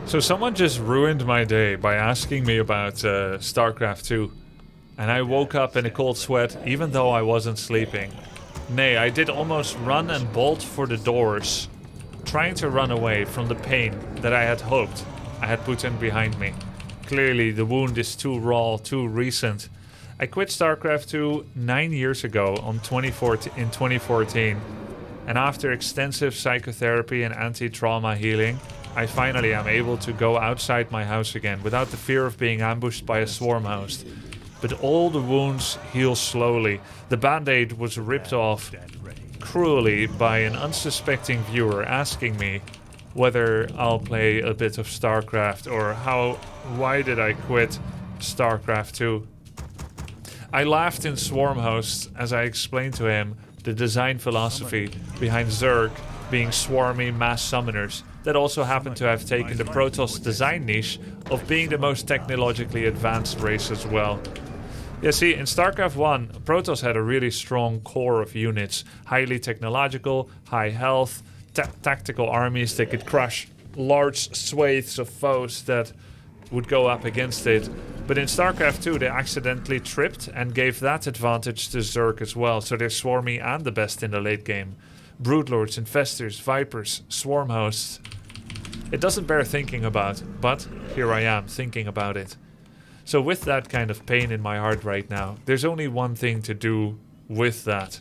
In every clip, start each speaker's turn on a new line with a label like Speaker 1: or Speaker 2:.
Speaker 1: So someone just ruined my day by asking me about Starcraft 2. And I woke up in a cold sweat even though I wasn't sleeping. Nay, I did almost run and bolt for the doors, trying to run away from the pain that I had hoped I had put in behind me. Clearly the wound is too raw, too recent. I quit Starcraft 2 9 years ago in 2014. And after extensive psychotherapy and anti-trauma healing, I finally am able to go outside my house again without the fear of being ambushed by a swarm host. But all the wounds heal slowly. The band-aid was ripped off cruelly by an unsuspecting viewer asking me whether I'll play a bit of StarCraft or why did I quit StarCraft 2. I laughed in Swarm Hosts as I explained to him the design philosophy behind Zerg being swarmy mass summoners that also happen to have taken the Protoss design niche of being the most technologically advanced race as well. Yeah, see, in StarCraft 1, Protoss had a really strong core of units, highly technological, high health, tactical armies that could crush large swathes of foes that would go up against it. But in StarCraft 2, they accidentally tripped and gave that advantage to Zerg as well, so they're swarmy and the best in the late game. Broodlords, Infestors, Vipers, Swarm Hosts. It doesn't bear thinking about, but here I am thinking about it. So with that kind of pain in my heart right now, there's only one thing to do with that.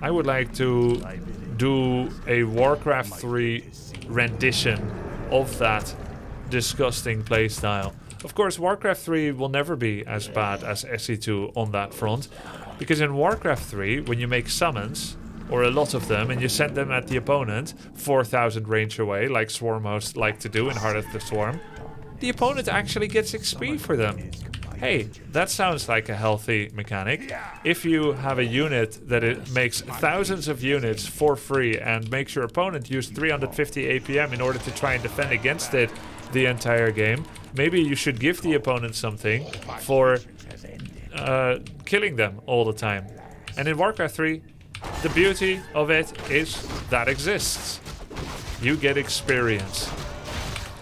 Speaker 1: I would like to do a Warcraft 3 rendition of that disgusting playstyle. Of course, Warcraft 3 will never be as bad as SC2 on that front, because in Warcraft 3, when you make summons, or a lot of them, and you send them at the opponent 4,000 range away, like Swarm hosts like to do in Heart of the Swarm, the opponent actually gets XP for them. Hey, that sounds like a healthy mechanic. If you have a unit that it makes thousands of units for free and makes your opponent use 350 APM in order to try and defend against it the entire game, maybe you should give the opponent something for killing them all the time. And in Warcraft 3, the beauty of it is that exists. You get experience.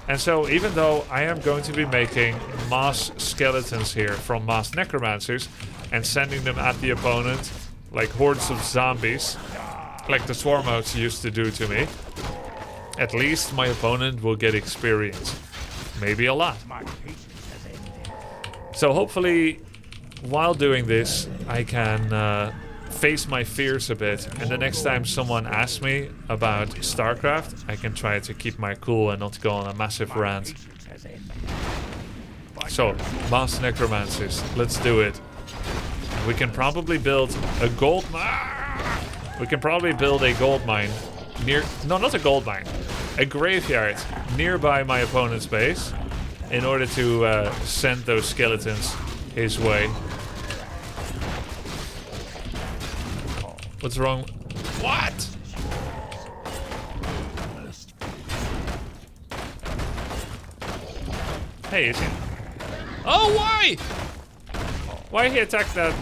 Speaker 1: And so even though I am going to be making mass skeletons here from mass necromancers and sending them at the opponent like hordes of zombies, like the swarm hosts used to do to me, at least my opponent will get experience. Maybe a lot. So hopefully while doing this I can face my fears a bit, and the next time someone asks me about StarCraft, I can try to keep my cool and not go on a massive rant. So, mass necromancers, let's do it. We can probably build a gold mine. We can probably build a gold mine near, no, not a gold mine, a graveyard nearby my opponent's base in order to send those skeletons his way. What's wrong? What? Hey, is he? Oh, why? Why he attack that?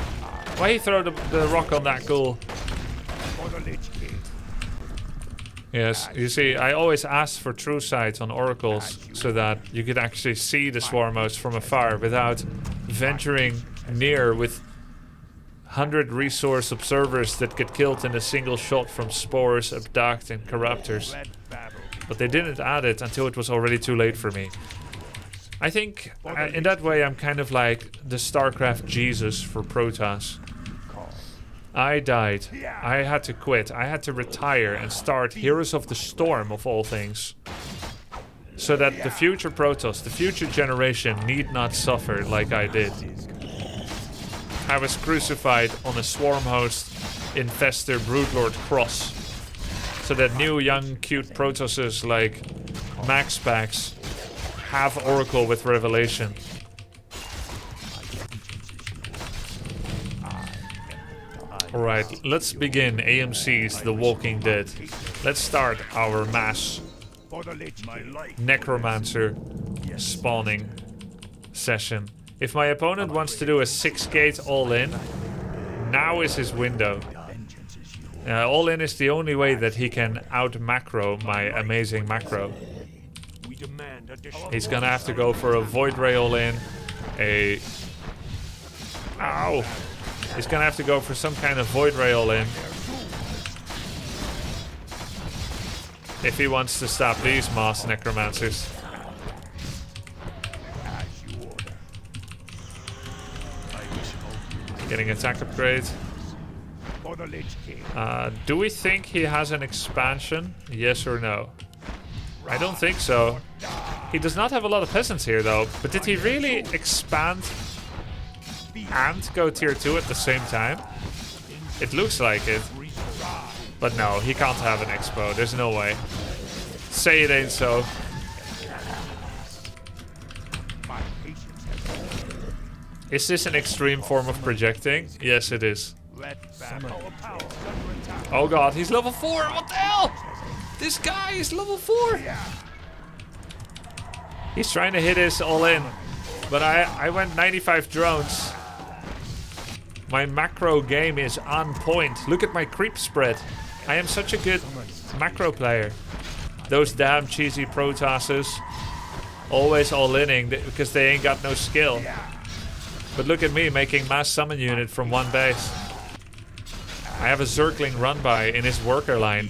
Speaker 1: Why he throw the rock on that ghoul? Yes, you see, I always asked for true sight on oracles so that you could actually see the swarm hosts from afar without venturing near with 100 resource observers that get killed in a single shot from spores, abduct, and corruptors. But they didn't add it until it was already too late for me. I think in that way I'm kind of like the Starcraft Jesus for Protoss. I died. I had to quit. I had to retire and start Heroes of the Storm of all things. So that the future Protoss, the future generation, need not suffer like I did. I was crucified on a swarm host infestor broodlord cross, so that new young cute Protosses like Max Packs have Oracle with Revelation. Alright, let's begin AMC's The Walking Dead. Let's start our mass necromancer spawning session. If my opponent wants to do a 6-gate all-in, now is his window. All-in is the only way that he can out-macro my amazing macro. He's gonna have to go for a void ray all in. Ow! He's gonna have to go for some kind of void ray all in. If he wants to stop these Moss Necromancers. Getting attack upgrade. Do we think he has an expansion? Yes or no? I don't think so. He does not have a lot of peasants here though. But did he really expand and go tier 2 at the same time? It looks like it. But no, he can't have an expo. There's no way. Say it ain't so. Is this an extreme form of projecting? Yes, it is. Oh god, he's level 4! What the hell? This guy is level 4! He's trying to hit his all in. But I went 95 drones. My macro game is on point. Look at my creep spread. I am such a good macro player. Those damn cheesy Protosses. Always all-inning because they ain't got no skill. But look at me making mass summon unit from one base. I have a Zergling run by in his worker line.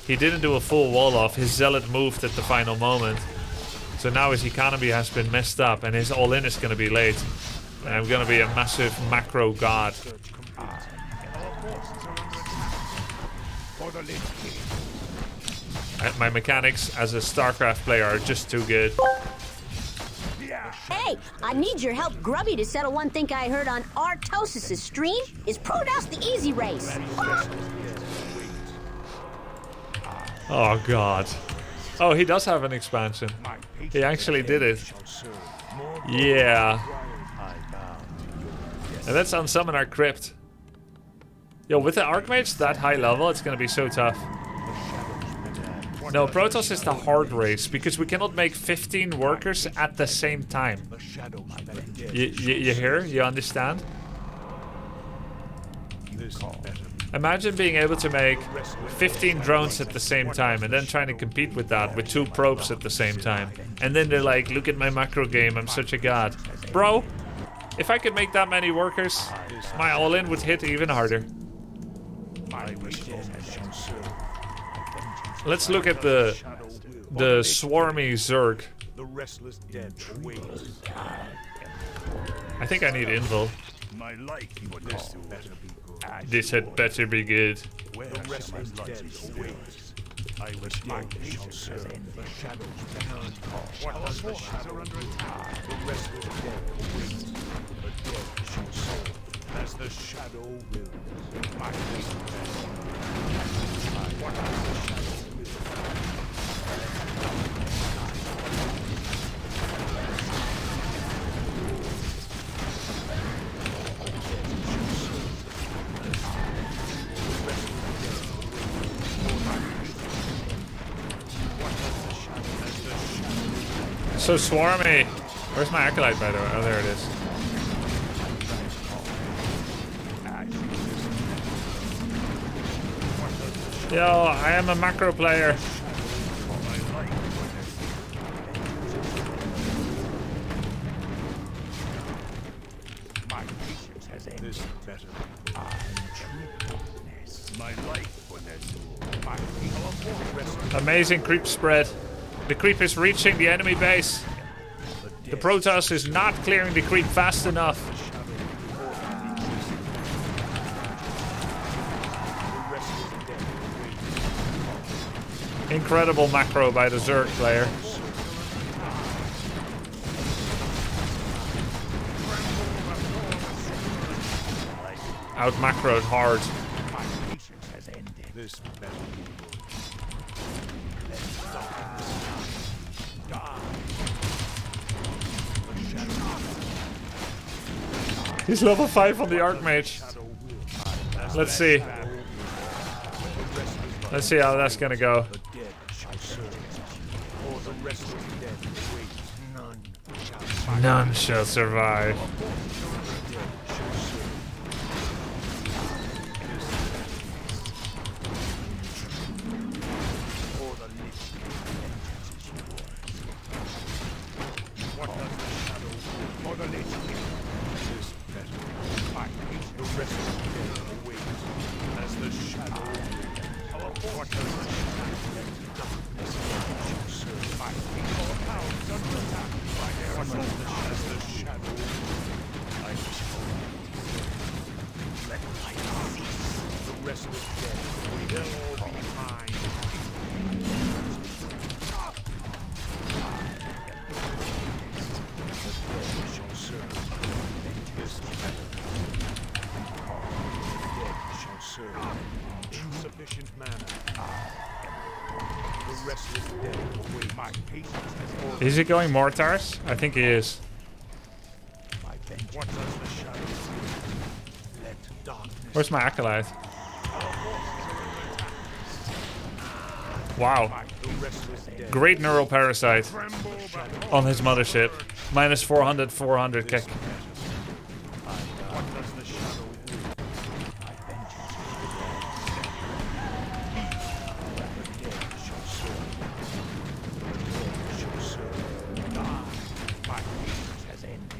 Speaker 1: He didn't do a full wall off. His Zealot moved at the final moment. So now his economy has been messed up and his all-in is going to be late. And I'm going to be a massive macro god. My mechanics as a Starcraft player are just too good.
Speaker 2: Hey, I need your help, Grubby, to settle one thing I heard on Artosis' stream. Is Protoss the easy race?
Speaker 1: Oh god. Oh, he does have an expansion. He actually did it. Yeah. And let's unsummon our crypt. Yo, with the Archmage that high level, it's gonna be so tough. No, Protoss is the hard race because we cannot make 15 workers at the same time. You hear? You understand? Imagine being able to make 15 drones at the same time and then trying to compete with that with 2 probes at the same time. And then they're like, look at my macro game, I'm such a god. Bro, if I could make that many workers, my all-in would hit even harder. Let's look at the swarmy Zerg. I think I need invul. This had better be good.
Speaker 3: As the shadow wills, my
Speaker 1: So swarmy. Where's my acolyte, by the way? Oh, there it is. Yo, I am a macro player. Amazing creep spread. The creep is reaching the enemy base. The Protoss is not clearing the creep fast enough. Incredible macro by the Zerg player. Out macroed hard. He's level 5 on the Archmage. Let's see. Let's see how that's gonna go. None shall survive.
Speaker 3: My patience has ordered.
Speaker 1: Is he going mortars? I think he is.
Speaker 3: My vengeance. What does the shadow do? Let darkness.
Speaker 1: Where's my acolyte? Wow.
Speaker 3: The restless dead.
Speaker 1: Great neural parasite
Speaker 3: Tremble but
Speaker 1: on his mothership. Minus 400, 400 kick.
Speaker 3: what does the shadow do? My vengeance the dead shall serve. The dead shall serve. My patience has ended.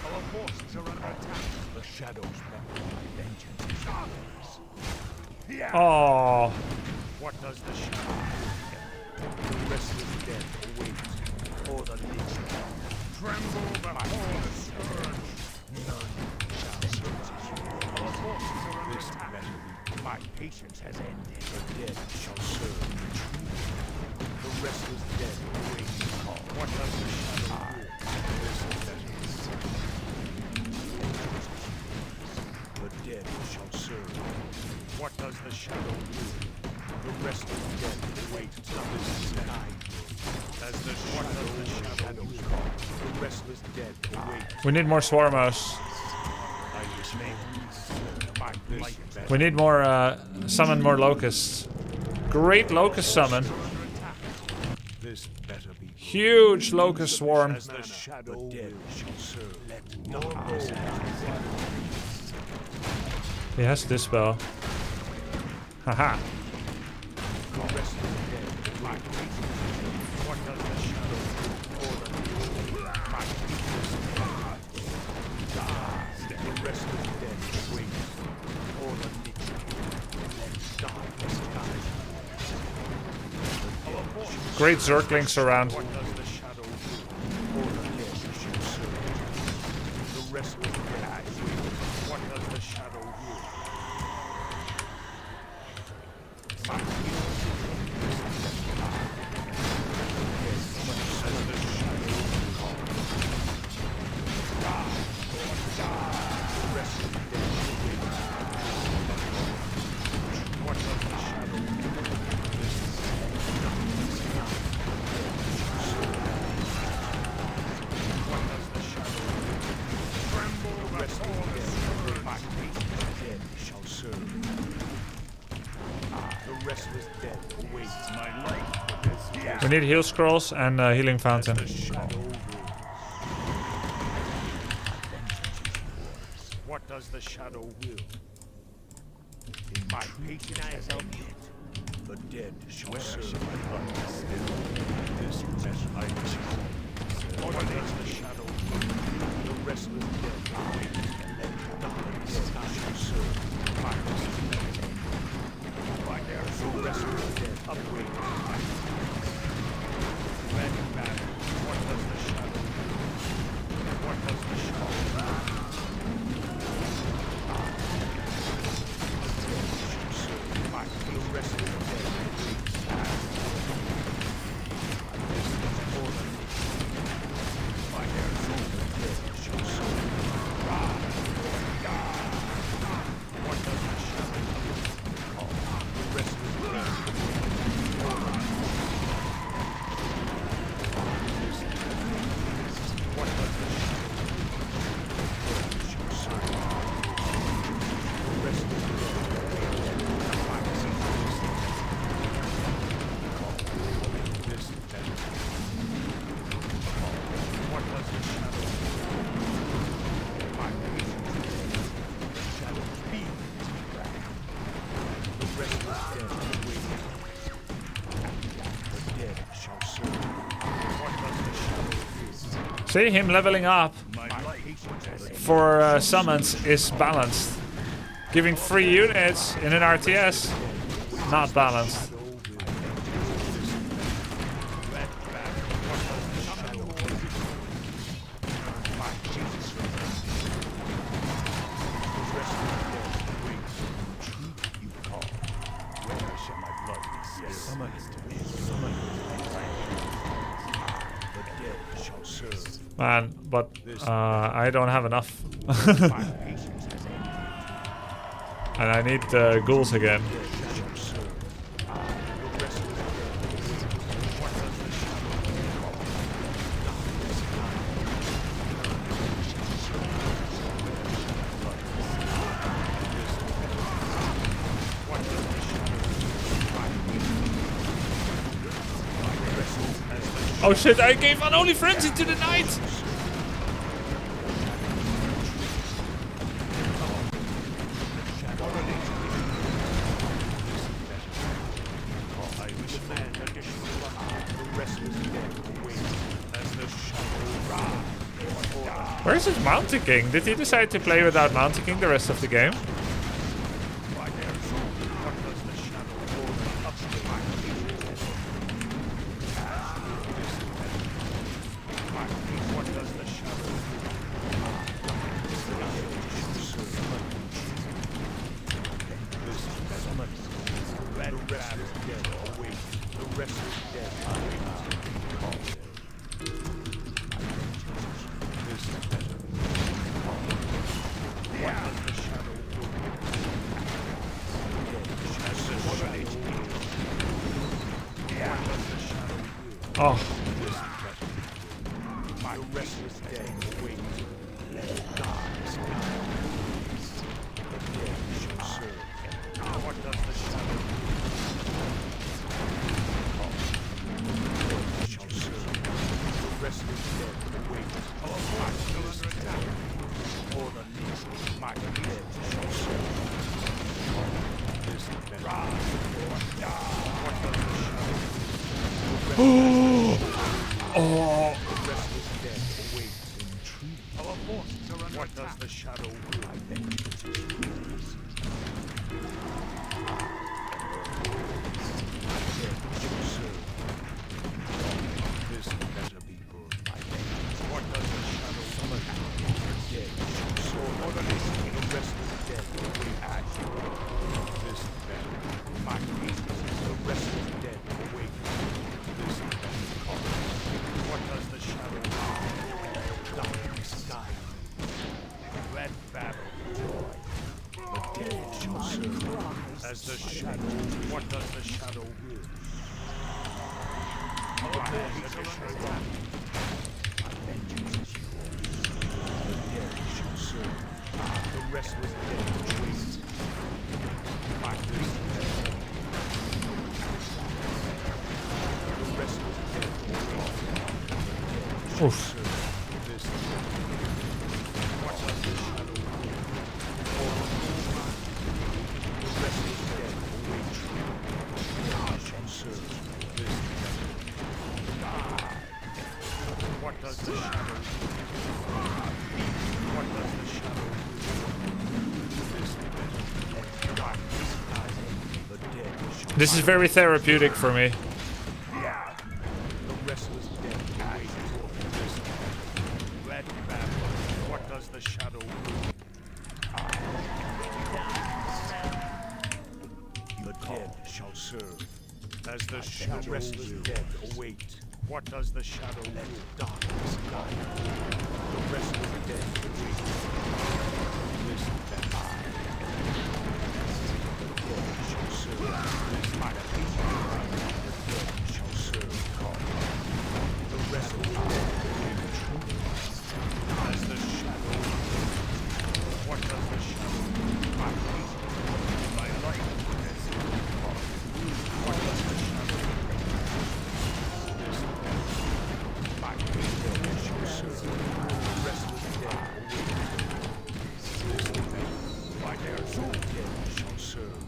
Speaker 3: Our forces are under attack. The shadows beckon. My vengeance is yours.
Speaker 1: Oh,
Speaker 3: What does the shadow do? The restless dead awaits for the least. Tremble before the scourge. None shall surprise you. Our forces are under attack. My patience has ended. The dead shall serve. The restless dead awaits. What does the shadow do? The dead shall serve. What does the shadow do? The restless dead awaits. This is denied. As the shadow call. The restless dead awaits.
Speaker 1: we need more swarmos.
Speaker 3: I dismay. My patience.
Speaker 1: We need more, summon more locusts. Great locust summon.
Speaker 3: This better be.
Speaker 1: Huge locust swarm.
Speaker 3: As the shadow dead shall serve. Let darkness.
Speaker 1: He has this spell. Haha.
Speaker 3: The restless dead. My patience. What does the shadow do for the my patience? The restless dead waits for the nature. Let darkness guide.
Speaker 1: Great zerglings around.
Speaker 3: What does the shadow do for the dead shall serve? The restless dead waits. What does the shadow do? My
Speaker 1: We need heal scrolls and healing fountain.
Speaker 3: What does the shadow will? In my patience has ended. The dead shall serve. This mess I desire. What does the shadow will? The restless dead await. Let darkness shall serve. My patience has ended. By their the restless dead await. What does the shadow do? What does the shadow do?
Speaker 1: See, him leveling up for summons is balanced. Giving free units in an RTS, not balanced. Man, but I don't have enough. And I need ghouls again. Oh shit, I gave Unholy Frenzy to the knight! Where's his Mountain King? Did he decide to play without Mountain King the rest of the game? Oh.
Speaker 3: My restless day awaits. Let gods the dead shall serve. What does the shadow shall serve? The restless dead awaits. Our hearts still under attack. For the least, my dead shall serve. This rise or die. What does the shadow?
Speaker 1: Oh.
Speaker 3: The restless dead awaits in tree. Our forces are under what does the shadow will? I vengeance is yours. Dead shall serve. This better be good. I vengeance. What does the shadow summon? Dead shall serve. For the nation, the restless dead await at you. This better. My weakness, the restless dead awaits. This better cause. What does the shadow do? Darkness guide. Red battle joy. The dead shall serve. As the shadow. What does the shadow will? Our dead shall attack. My vengeance is yours. The dead shall serve. The restless dead waits. My wisdom. The restless dead waits.
Speaker 1: Oof.
Speaker 3: This what does the shadow do? The restless dead awaits. God shall serve. This die. What does the shadow do? What does the shadow do? This darkness guiding the dead shall
Speaker 1: This is very therapeutic for me.
Speaker 3: the restless dead awaits. This red battle. What does the shadow do? The dead shall serve. As the restless dead await. What does the shadow let darkness guide? The restless dead await. This that I. The dead shall serve. This my peace. The dead shall serve. The restless dead await. As the shadow. What does the shadow do? My peace. My light. What does the shadow do? My dead shall serve. The restless dead await. My dead shall serve.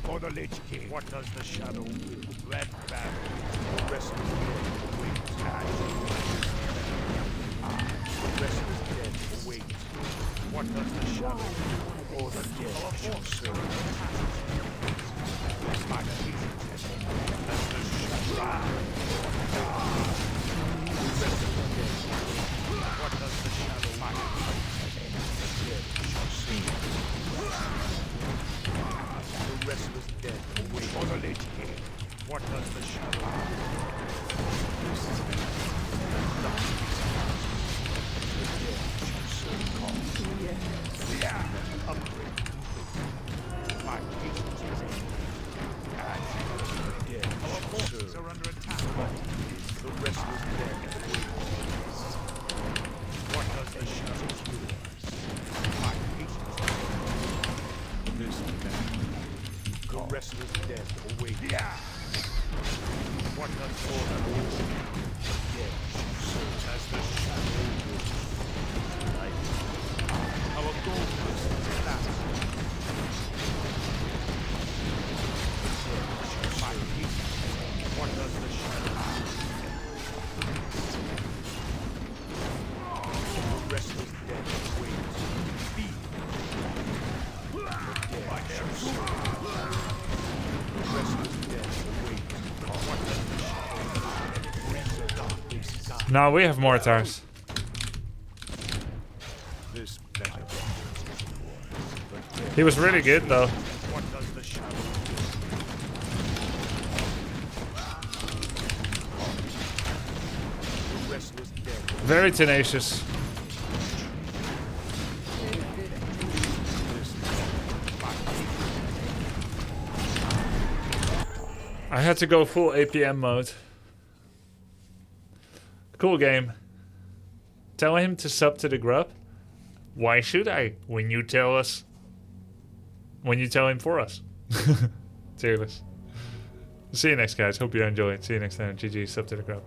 Speaker 3: For the Lich King. What does the shadow do? Red battle. The restless dead await. The restless dead await. What does the shadow do? For the dead shall serve. My peace. As the shadow. What does the shadow like? The dead shall see. The restless dead await. For the Lich King. What does the shadow do? This is the darkness. The dead shall soon call. Yeah. Upgrade complete. My patience is in. The dead shall serve. Are under attack. The restless dead awaits. What does the shadow do? My patience is in. This man. The restless dead awaits. Yeah. What does order mean? Yes, as the shadow moves. Light. Our goal is that. My peace. What does the shadow mean? The restless dead waits. Feed. The dead shall soar. The restless dead waits. What does the shadow mean? Brings a darkly sky.
Speaker 1: Now we have mortars.
Speaker 3: This better.
Speaker 1: He was really good though.
Speaker 3: What does the shadow do? The restless dead.
Speaker 1: Very tenacious. I had to go full APM mode. Cool game. Tell him to sub to the grub. Why should I? When you tell us. When you tell him for us. Tearless. See you next, guys. Hope you enjoyed. See you next time. GG. Sub to the grub.